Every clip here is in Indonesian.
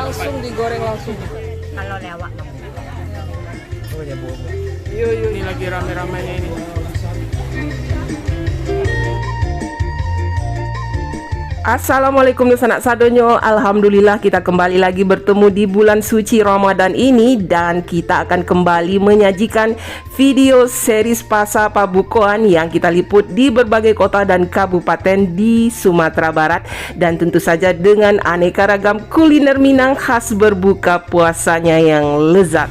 langsung digoreng langsung. Kalau lewat Oh ya bu. Yuk, ini lagi rame-ramenya ini. Assalamualaikum sanak sadonyo. Alhamdulillah kita kembali lagi bertemu di bulan suci Ramadan ini. Dan kita akan kembali menyajikan video series Pasar Pabukoan yang kita liput di berbagai kota dan kabupaten di Sumatera Barat. Dan tentu saja dengan aneka ragam kuliner Minang khas berbuka puasanya yang lezat.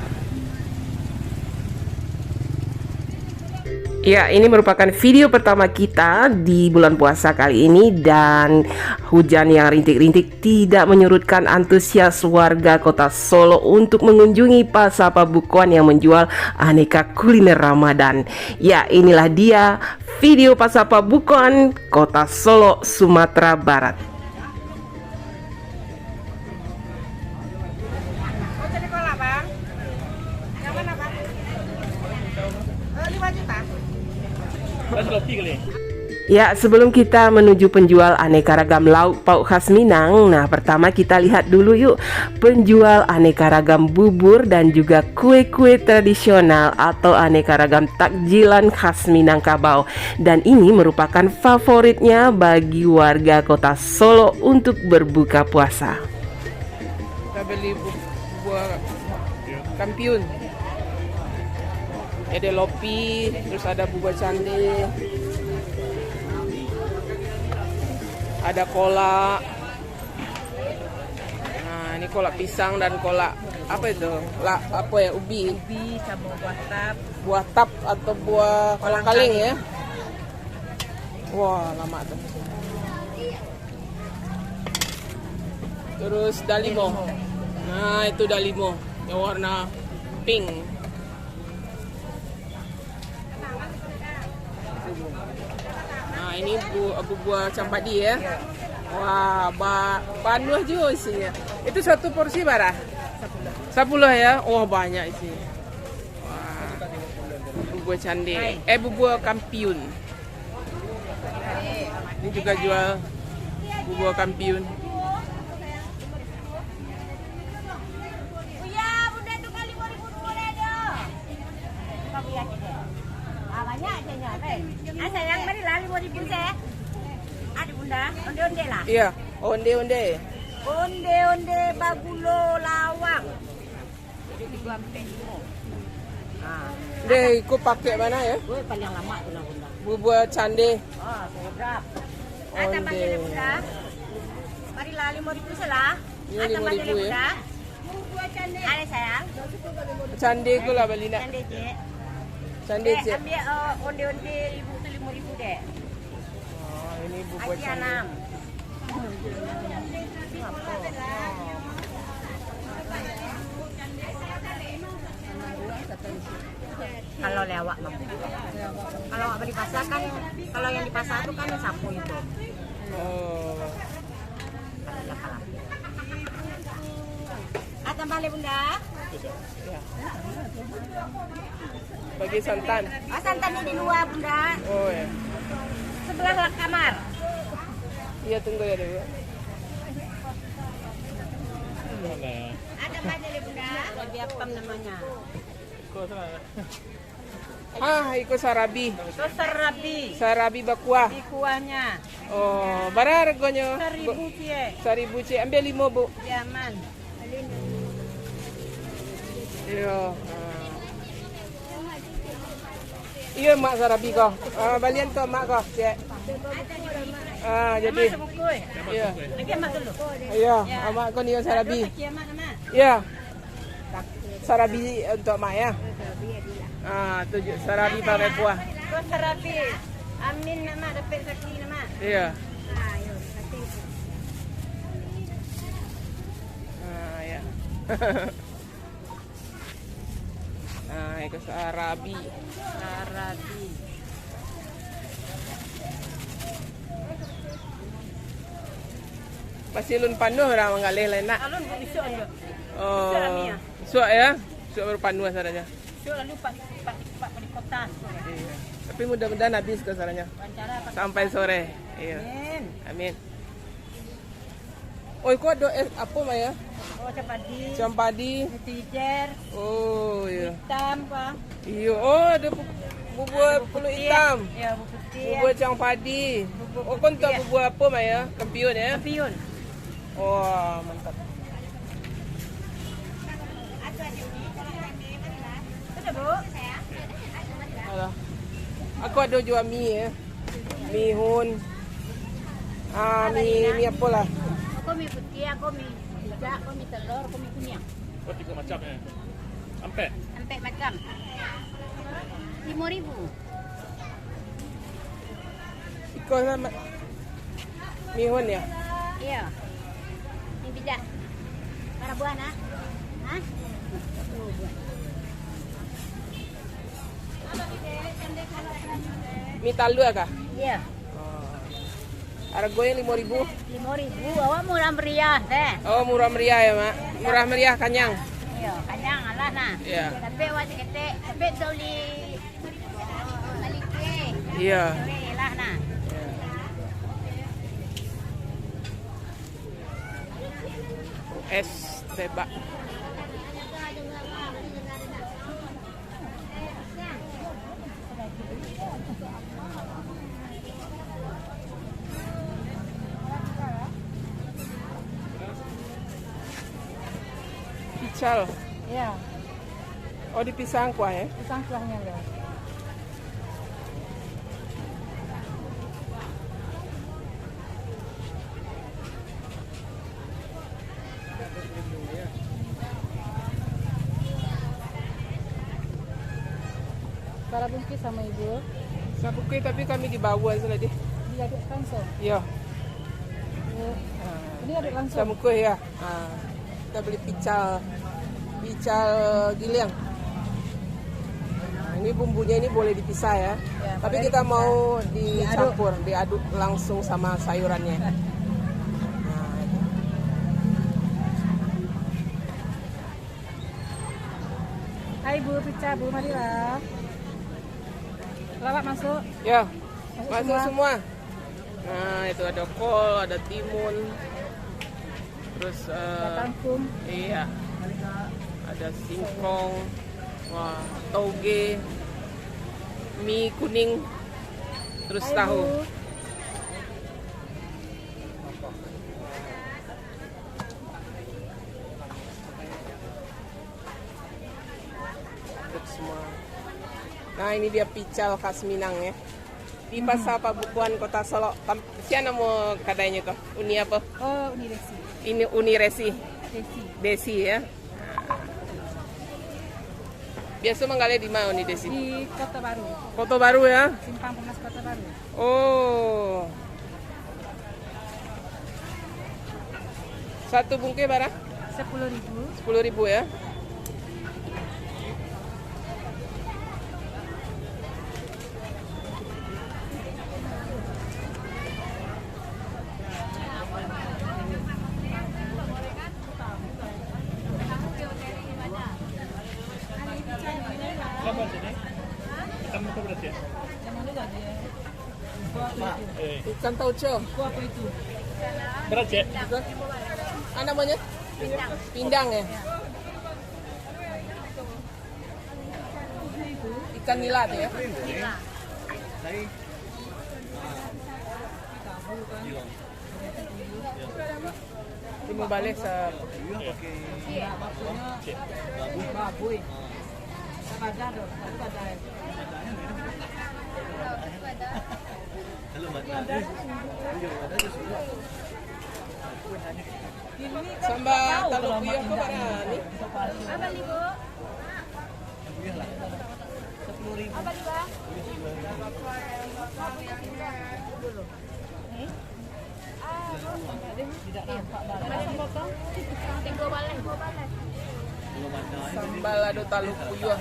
Ya, ini merupakan video pertama kita di bulan puasa kali ini. Dan hujan yang rintik-rintik tidak menyurutkan antusias warga kota Solo untuk mengunjungi Pasar Pabukoan yang menjual aneka kuliner Ramadan. Ya, inilah dia video Pasar Pabukoan kota Solo, Sumatera Barat. Ya, sebelum kita menuju penjual aneka ragam lauk pauk khas Minang, nah pertama kita lihat dulu yuk penjual aneka ragam bubur dan juga kue-kue tradisional atau aneka ragam takjilan khas Minangkabau. Dan ini merupakan favoritnya bagi warga kota Solo untuk berbuka puasa. Kita beli buah kampiun. Ada lopi, terus ada bubur cande, ada kolak. Nah, ini kolak pisang dan kolak apa itu? Apa ya? Ubi sama buah tap. Buah tap atau buah kolang kaling ya. Wah, lama tuh. Terus dalimo. Nah, itu dalimo yang warna pink. Nah, ini buah campadi ya. Wah, panuh juga isinya. Itu satu porsi berapa? 10 ya. Wah, banyak isinya. Wah, buah cande. Buah kampiun. Ini juga jual buah kampiun. Sayang, mari lah 5.000 saya. Ada bunda, onde-onde lah. Iya, onde-onde. Onde-onde bagulo lawang. Jadi 3 sampai 5. Ah. Deh, ikut pakai mana ya? Paling lama tu lah bunda. Buah cande. Oh, sedap. Onde. Tambah je bunda. Mari lah 5.000 salah. Ini 5.000 ya. Buah cande. Ada sayang. Cande ku lah beli nak. Cande je. Cande je. Ambil onde-onde 5.000 dek. Oh, ini buah cande. Kalau lewat mampu. Kalau apa di pasar kan, kalau yang di pasar itu kan sapu itu. Oh. Tambah le bunda. Ya. Bagi santan. Oh, santannya di luar bunda. Oh ya. Sebelah kamar. Iya, tunggu ya dulu. Ada banyak le bunda. Lebih apa namanya? Ikut sarabi. Itu sarabi. Sarabi bakuah. Di kuahnya. Oh, berapa harganya? 1.000 cie. 1.000 cie. Ambil 5 bu. Ya man. Iya. Iya mak sarabi kau. Balian tu mak kau, cek. Jadi. Iya. Lagi mak dulu. Iya, mak kau ni sarabi. Kiamat nama. Iya. Sarabi untuk mak ya. Tu sarabi pakai kuah. Itu sarabi. Amin nama dapat sakti nama. Iya. Ayo, sakti. Ya. Ikut sarabi. Sarabi. Pasilun panuh orang mengalih lain nak. Alun besok aja. Oh. Suak ya. Suak berpanuh sarannya. Besok lalu pak di kota. Iya. Tapi mudah-mudahan habis ke sarannya. Wawancara Sampai sore. Iya. Amin. Amin. Oh, kok ada apa Maya? Oh, cempadi. Campadi. Tijer. Oh, iya. Hitam, Pak. Iya, oh ada bubur pulut hitam. Ya, bubur putih. Bubur campadi. Oh, kon tahu bubur apa Maya? Kampiun ya? Kampiun. Oh, mantap. Ada, Bu? Alah. Aku ada jual mie ya. Mie hun. Mie apa lah? Aku mie putih, aku mie hijau, aku mie telur, aku mie kunyit. Oh, 3 macam ya. Sampai. Sampai macam. 5.000. Ikut lah mie hun ya. Iya. Mie bijak. Para buah nak? Hah? Mie talua kah? Iya. Harganya 5.000. 5.000. Awak murah meriah teh. Oh, murah meriah ya, Mak. Murah meriah kanyang. Iya, kanyang alah nah. Iya. Tapi awak cekete, tapi doli balik ke. Iya. Doli lah nah. Es tebak. Pical. Iya, Oh, dipisang kuah ya. pisang kuahnya ya. Para bungkus sama ibu, Sabukui tapi kami di bawah saja deh. diaduk langsung. Iya. Ini aduk langsung. Sabukui ya. Kita beli pical giliang. Ini bumbunya ini boleh dipisah ya. Ya, Tapi boleh kita dipisah. mau dicampur, diaduk langsung sama sayurannya. Nah, itu. Hai Bu, pizza Bu, marilah. Lawak masuk. Ya, Masuk masuk semua. Nah, itu ada kol, ada timun. Terus Kangkung. iya. Ada singkong. Wah, toge. Mie kuning. Terus Hai, tahu. Bu. Untuk semua. Nah, ini dia pical khas Minang ya. Di Pasar Pabukuan Kota Solo. Siapa nama kedainya kok? Uni apa? Oh, ini resi. Ini Uni Resi. Resi. Desi ya. Biasa menggali di mana Uni Desi? Di Kota Baru. Kota Baru ya. Simpang Pemas Kota Baru. Oh. Satu bungkus berapa? 10.000. 10.000 ya. Berapa sini? Hitam itu berarti ya? Ikan tauco. Berat ya? Apa namanya? Pindang ya. Ikan nila tuh ya. Ini mau balik se sambal talupia kok barang ini? Apa nih, Bu? 10.000. Apa nih, Bang? Tidak nampak potong. Tinggal balik. Sambal ado talupia.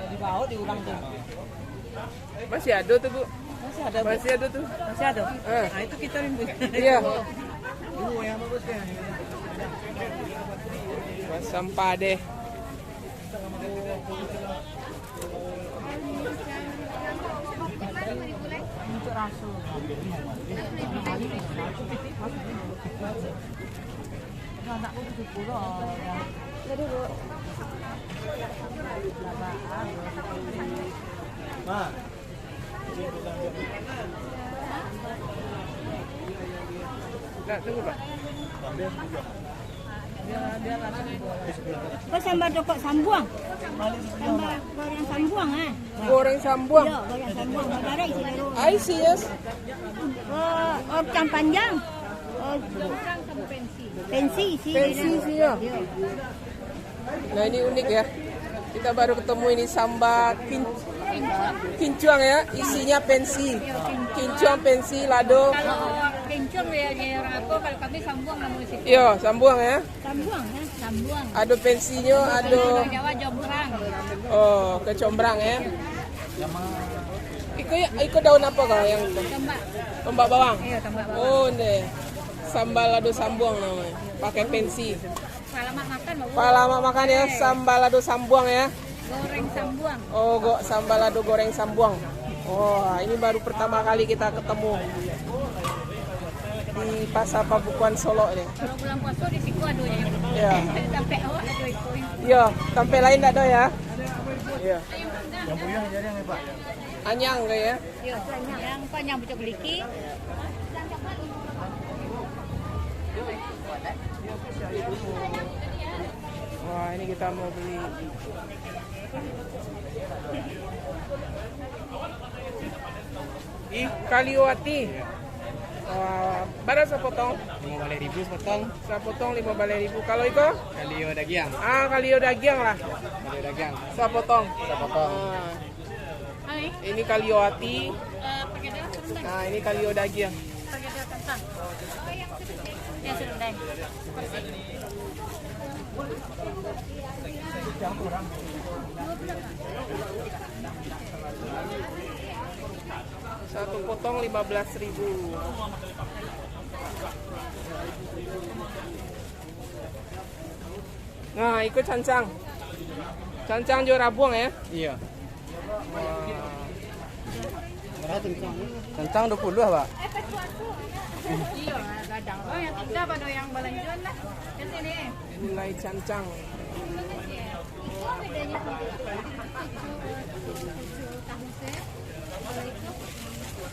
Dibawa diulang tuh. Masih ada tuh, Bu? Masih ada, Bu. Masih ada tuh. Masih ada. Nah, itu kita rindu. Iya. Sampah deh. untuk rasul. Anakku 70. Jadi Bu. Ma. Nggak, tunggu Pak. Kau sambar dokok sambuang. Sambar goreng sambuang Goreng sambuang. Ya, goreng sambuang. Saudara isi leru. I see, yes. Oh, ikan panjang. Oh, pensi isi. Pensi sih ya. Nah ini unik ya. Kita baru ketemu ini sambal kincuang ya. Isinya pensi. Kincuang, pensi, lado. Kalau kencur ya orang aku, kalau kami sambuang namanya sih. Iya, sambuang ya. Sambuang ya, sambuang. Ada pensinya, ada. Kalau Jawa jombrang. Oh, kecombrang ya. Iko daun apa kau yang itu? Tombak. Tombak bawang. Iya, tombak bawang. Oh, nih. Sambal lado sambuang namanya. Pakai pensi. Alamat makan, Bu. Pak lama makan ya, sambal lado sambuang ya. Goreng sambuang. Oh, sambal lado goreng sambuang. Oh, ini baru pertama kali kita ketemu di Pasar Pabukuan Solo ini. Kalau bulan puasa di situ adunya. Ya. Sampai awak adu itu. Iya, sampai lain enggak ada ya? Iya. Yang punya jadi yang Pak. Anyang kayak ya. Iya, yang panjang bucok beliki. Wah, ini kita mau beli. Kaliwati. Wah, berapa sepotong? 5.000 sepotong. Sepotong 5.000. Kalau itu? Kalio daging. Kalio daging lah. Kalio daging. Sepotong. Sepotong. Ini kaliwati. Pakai dalam kentang. Nah, ini kalio daging. Pakai dalam kentang. Ya sudah. Satu potong 15.000. Nah, ikut cancang. Cancang juara buang ya. Iya. Berapa cancang? Cancang 20 Pak. Iya, gadang. Oh, yang tiga pada yang balanjuan lah. Ke sini. Nilai cancang.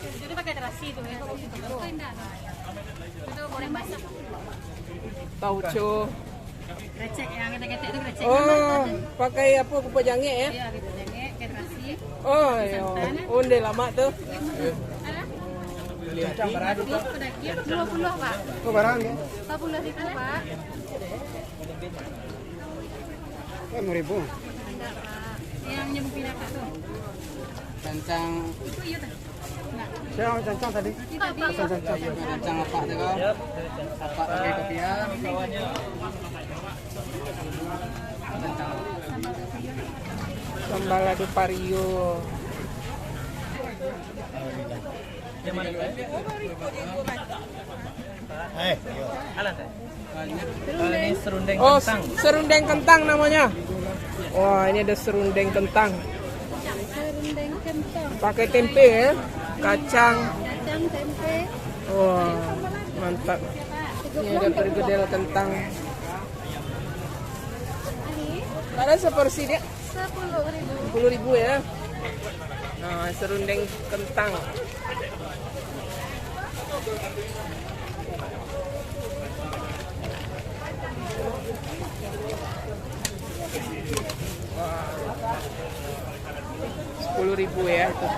Jadi pakai terasi tuh ya. Itu goreng masak. Tauco. Recek yang kita itu recek. Oh, pakai apa kupat jange ya? Iya, gitu jange, kayak terasi. Oh, iya. Onde lama tuh. Cancang berapa? 20 Pak. Oh, barang ya? 40.000 Pak. 5.000. Enggak Pak. Yang nyebut pindah tuh. Cancang. Itu iya tuh. Enggak. Siapa cancang tadi? Cancang apa tuh kau? Apa pakai kopiah? Cancang. Sambal lado pario. Ini serundeng Oh, serundeng kentang namanya. Wah, ini ada serundeng kentang. Serundeng kentang. Pakai tempe ya, kacang. Kacang, tempe. Wah, mantap. Ini ada pergedel kentang. Ada seporsi dia 10.000. 10.000 ya. Nah, serundeng kentang. Wah. 10.000 ya itu.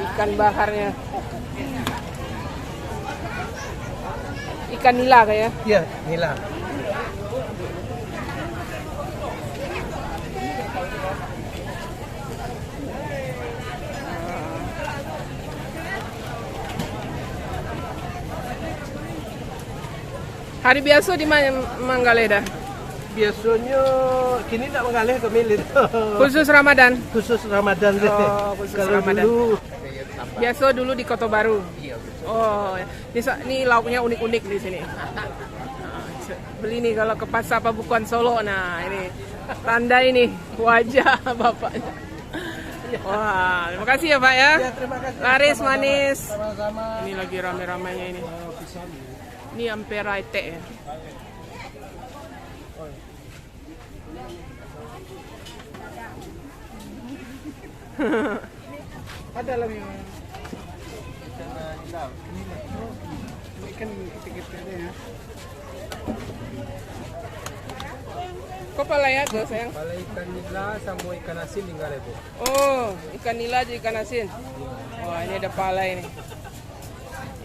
Ikan bakarnya. Ikan nila kayak. Iya, nila. Hari biasa di mana Manggaleda? Biasanya kini tak mengalih ke milit. Khusus Ramadan. Khusus Ramadan deh. Oh, khusus Kalau Ramadan. dulu Biasa dulu di Kota Baru. Oh, ini lauknya unik-unik di sini. Beli nih kalau ke Pasar Pabukuan Solo. Nah, ini tanda ini wajah bapaknya. Wah, terima kasih ya Pak ya. Ya, terima kasih. Laris manis. Sama-sama. Ini lagi rame-ramenya ini. Ini ampera ete ya. Ada lagi. Ini kan tiket-tiketnya ya. Kok palaya tuh sayang? Pala ikan nila sama ikan asin tinggal ibu. Oh, ikan nila aja ikan asin. Wah, ini ada pala ini.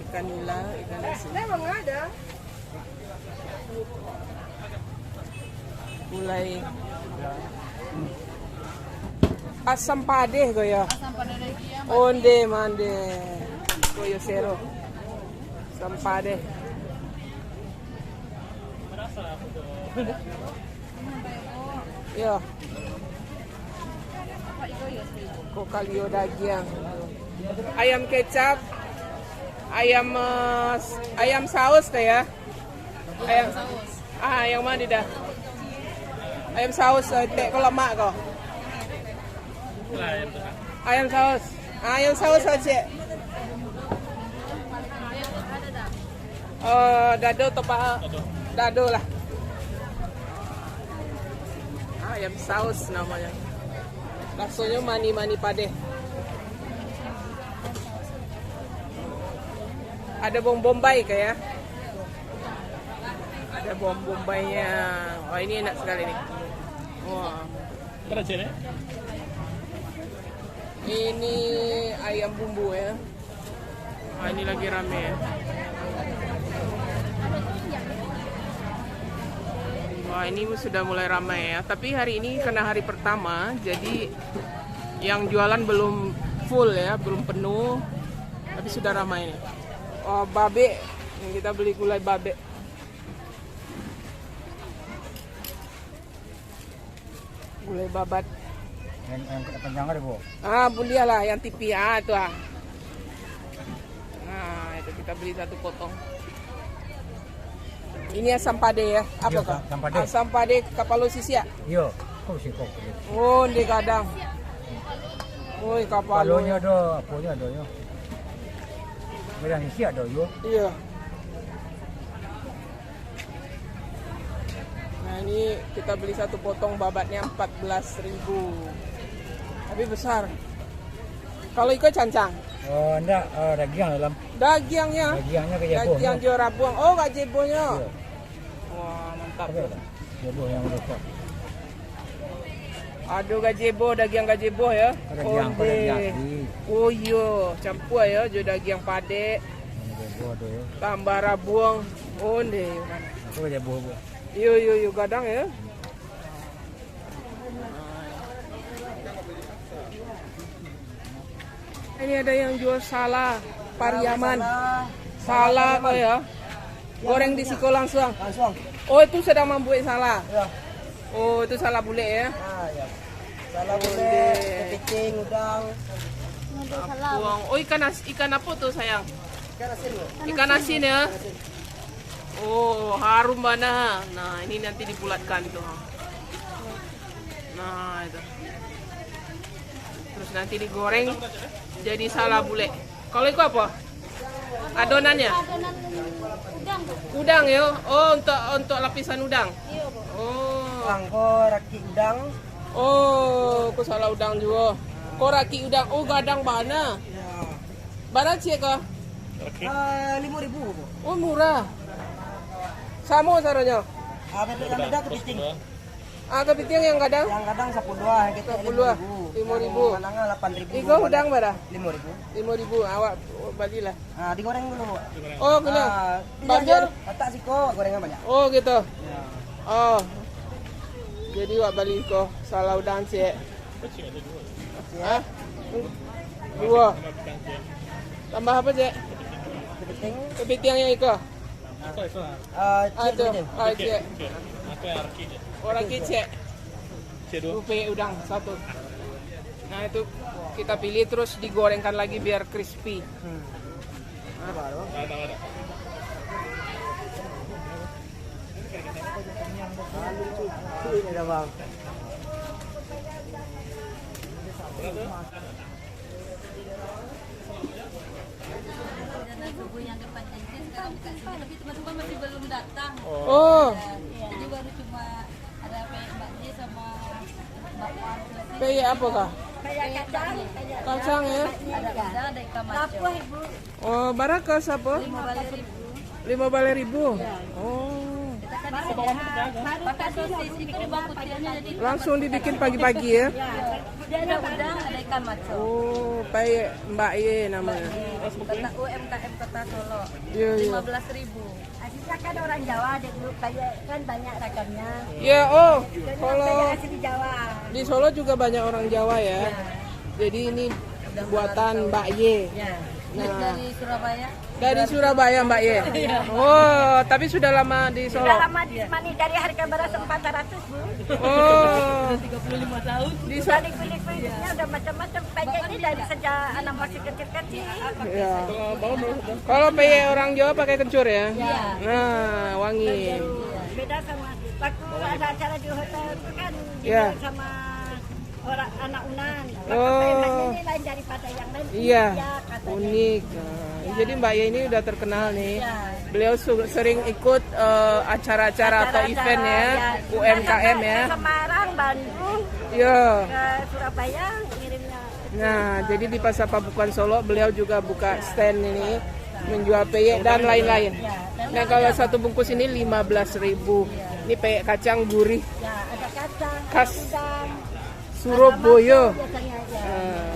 Ikan nila, ikan asin. Memang ada. Mulai asam padeh goyo. Onde mande. Goyo sero. Asam padeh. Yo. Kokalio daging. Ayam kecap. Ayam saus tuh ya. Ayam saus. Yang mana dah? Ayam saus tek ko lemak ko. Ayam saus. Ayam saus aja. Dado atau pak? Dado lah. Ayam saus namanya. Baksonya mani-mani padeh. Ada bawang bombay kayak. Ada bawang bombaynya. Wah, ini enak sekali nih. Wah. Berapa ya? Ini ayam bumbu ya. Wah, ini lagi rame ya. Wah, ini sudah mulai ramai ya. Tapi hari ini karena hari pertama, jadi yang jualan belum full ya, belum penuh. Tapi sudah ramai nih. Oh, babe. Yang kita beli gulai babe. Gulai babat. Yang panjang ada bu. Bulia lah yang tipi itu ah. Nah, itu kita beli satu potong. Ini asam pade ya? Apa Iya, kah? asam pade. Asam pade kapalo sisia. Iya, kok sih kok. Oh, di kadang. Oh, kapalo. Palonya ada, apanya ada ya. Merah isi ada yo. Iya. Nah, ini kita beli satu potong babatnya 14.000. Tapi besar. Kalau ikan cancang. Oh, enggak, daging dalam. Dagingnya. Dagingnya kayak jebo. Daging jorabuang. Oh, gajebonya. Iya. Wah, mantap. Jebo yang besar. Aduh, gajebo, daging gajebo ya. Daging pada Oh iya, campur ya, jo daging pade, Jebo ada ya. tambah rabuang. Onde. Aku jebo bu. Yo gadang ya. Ini ada yang jual salah, Pariaman. Salah kok ya. Goreng di siko langsung. Langsung. Oh, itu sedang membuat salah. Ya. Oh, itu salah bule ya. Ya. Salah bule, kepiting, udang. Buang. Oh, ikan apa tuh sayang? Ikan asin bu. Ikan asin ya. Oh, harum mana. Nah, ini nanti dibulatkan tuh. Nah, itu. Terus nanti digoreng jadi salah bule. Kalau itu apa? Adonannya? Udang ya. Oh, untuk lapisan udang. Oh. Angko raki udang. Oh, aku salah udang juga. Kok raki udang? Oh, gadang mana? Barat sih kah? 5.000 bu. Oh, murah. Sama caranya. Yang beda kepiting. Kepiting yang kadang? Yang kadang 10 gitu. 5.000. Manangnya 8.000. Iko udang berapa? 5.000. 5.000. Awak balilah. Nah, digoreng dulu bu. Oh, gila. Banyak. Letak siko, gorengnya banyak. Oh, gitu. Ya. Oh. Jadi wak bali ko salah udang cek. Hah? 2. Tambah apa cek? Kepiting. Kepiting yang iko. Cik Itu. Cek. Aku yang arki je. Orang kecek. Cik dua. Rupiah udang satu. Nah, itu kita pilih terus digorengkan lagi biar crispy. Ada. Ini dah bang. Dan subuh yang depan aja sekarang buka sini, tapi teman-teman masih belum datang. Oh, Jadi baru cuma ada Mbak J sama Mbak Wan. kayak apa kah? Kayak kacang, Kacang ya? ada udang, ada ikan maco. Oh, baraka siapa? 5.000. 5 Oh, Kita kan disediakan pakai sosis itu di bangku tiangnya, jadi langsung dibikin pagi-pagi ya? dia ada udang, ada ikan maco. Oh, baik Mbak Ye namanya. Kata UMKM Kota Solo. Iya, iya. 15.000. Aslinya kan orang Jawa deh dulu kayak kan banyak ragamnya. Ya, oh, Jadi kalau saya asli Jawa. di Solo juga banyak orang Jawa ya. Jadi ini buatan Mbak Ye. Nah, dari Surabaya. Dari Surabaya Mbak Ye. Oh, tapi sudah lama di Solo. Sudah lama di Semani dari harga beras 400 Bu. Oh, 35 tahun. di Sudah dikulik-kuliknya udah macam-macam. Kayak ini dari sejak anak masih kecil-kecil. ya. Kalau peye orang Jawa pakai kencur ya? Nah, wangi. Beda sama waktu ada acara di hotel itu kan Ya. dijual sama orang anak Unan. Oh. Ini lain daripada yang lain. Iya, Ya, katanya. unik. Nah, jadi Mbak Ye ini udah terkenal nih. Beliau sering ikut acara-acara atau event ya, UMKM ya. Ke Semarang, Bandung, Iya. ke Surabaya ngirimnya. Nah, jadi di Pasar Pabukuan Solo beliau juga buka stand ini menjual peyek dan lain-lain. Nah, kalau satu bungkus ini 15.000. Ini peyek kacang gurih Ya, ada kacang, khas udang, Surabaya. biasanya ya. Nah,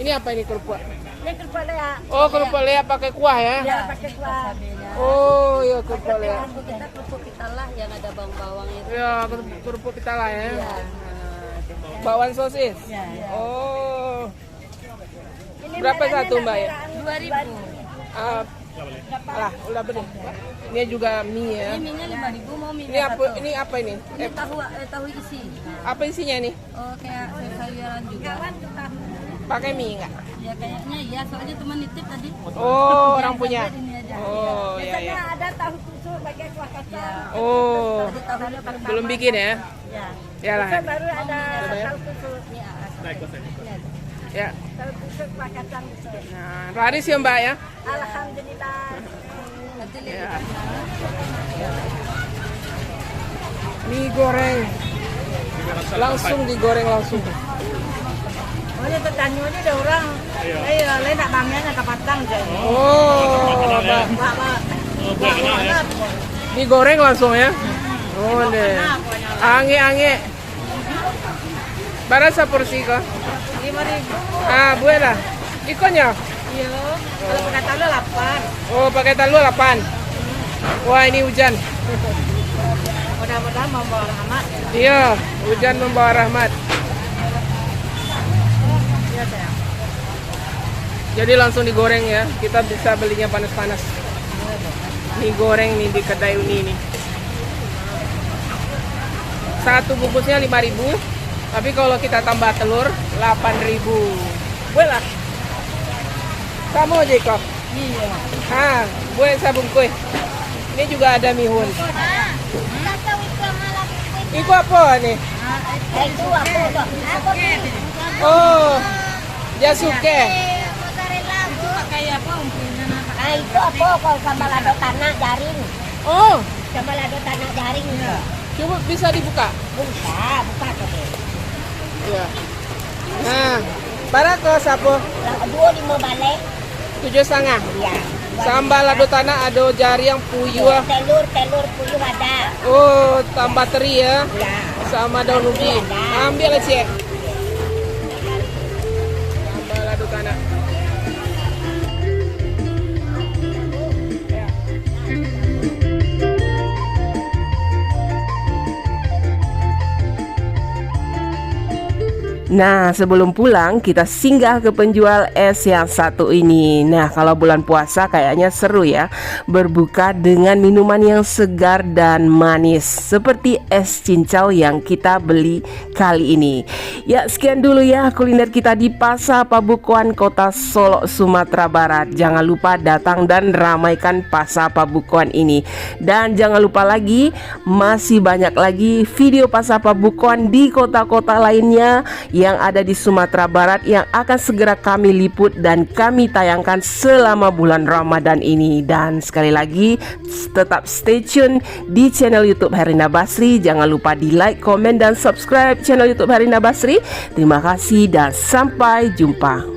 ini apa ini kerupuk? Ini kerupuk lea. Oh, kerupuk lea pakai kuah ya? Ya, pakai kuah. Oh, ya kerupuk lea. Kita kerupuk kita lah yang ada bawang-bawang itu. Ya, kerupuk kita lah ya. Bakwan sosis. Oh. Ini Berapa merahnya satu, Mbak ya? 2.000. Ah, alah, udah bener. Ini juga mie ya. Ini minyak 5.000, mau mie Ini apa? satu. Ini apa ini? Ini tahu isi. Apa isinya nih? Oh, kayak sayuran juga. Pakai mie enggak? Ya kayaknya iya, soalnya teman nitip tadi. Oh, orang punya. Ini aja. Oh, iya Biasanya ya. ada tahu susu pakai kuah kacang. Oh, Ada tahunya pakai belum bikin ya? Ya. Ya lah. Terus baru ada bayar? tahu susu. Ya. Tahu susu kuah kacang gitu. Nah, laris ya Mbak ya? Alhamdulillah. nanti Ya. lihat. Mie goreng. Langsung digoreng langsung. Oh, ini petani ini ada orang. Iya, lain nak bangnya nak patang je. Oh, Mbak. Digoreng langsung ya? Oh, deh. Ange-ange. Berapa porsi kok? 5.000. Ah, buena. Ikonnya? Iya. Kalau pakai talu 8. Oh, pakai talu 8. Wah, ini hujan. Mudah-mudahan membawa rahmat. Iya, hujan membawa rahmat. Iya, sayang. Jadi langsung digoreng ya. Kita bisa belinya panas-panas. Mie goreng nih di kedai Uni ini. Satu bungkusnya 5.000. Tapi kalau kita tambah telur 8.000. Boleh. Kamu aja kok. Iya. Ah, boleh saya bungkus. Ini juga ada mihun. Itu apa nih? Itu apa tuh? Oh, jasuke. Pakai apa? Ah, itu apa? Kalau sambal lado tanah jaring. Oh, Sambal lado tanah jaring. coba bisa dibuka. Buka tuh. Iya. Nah, para ke sapo 2.5 balik. 7,5. Iya. Sambal lado tanah ada jari yang puyuh. Telur puyuh ada. Oh, tambah teri ya. Ya. Sama daun ubi. Ambil aja. Sambal lado tanah. Nah, sebelum pulang kita singgah ke penjual es yang satu ini. Nah, kalau bulan puasa kayaknya seru ya, berbuka dengan minuman yang segar dan manis seperti es cincau yang kita beli kali ini. Ya, sekian dulu ya kuliner kita di Pasar Pabukuan Kota Solo, Sumatera Barat. Jangan lupa datang dan ramaikan Pasar Pabukuan ini. Dan jangan lupa lagi, masih banyak lagi video Pasar Pabukuan di kota-kota lainnya yang ada di Sumatera Barat yang akan segera kami liput dan kami tayangkan selama bulan Ramadan ini. Dan sekali lagi tetap stay tune di channel YouTube Herina Basri. Jangan lupa di like, komen, dan subscribe channel YouTube Herina Basri. Terima kasih dan sampai jumpa.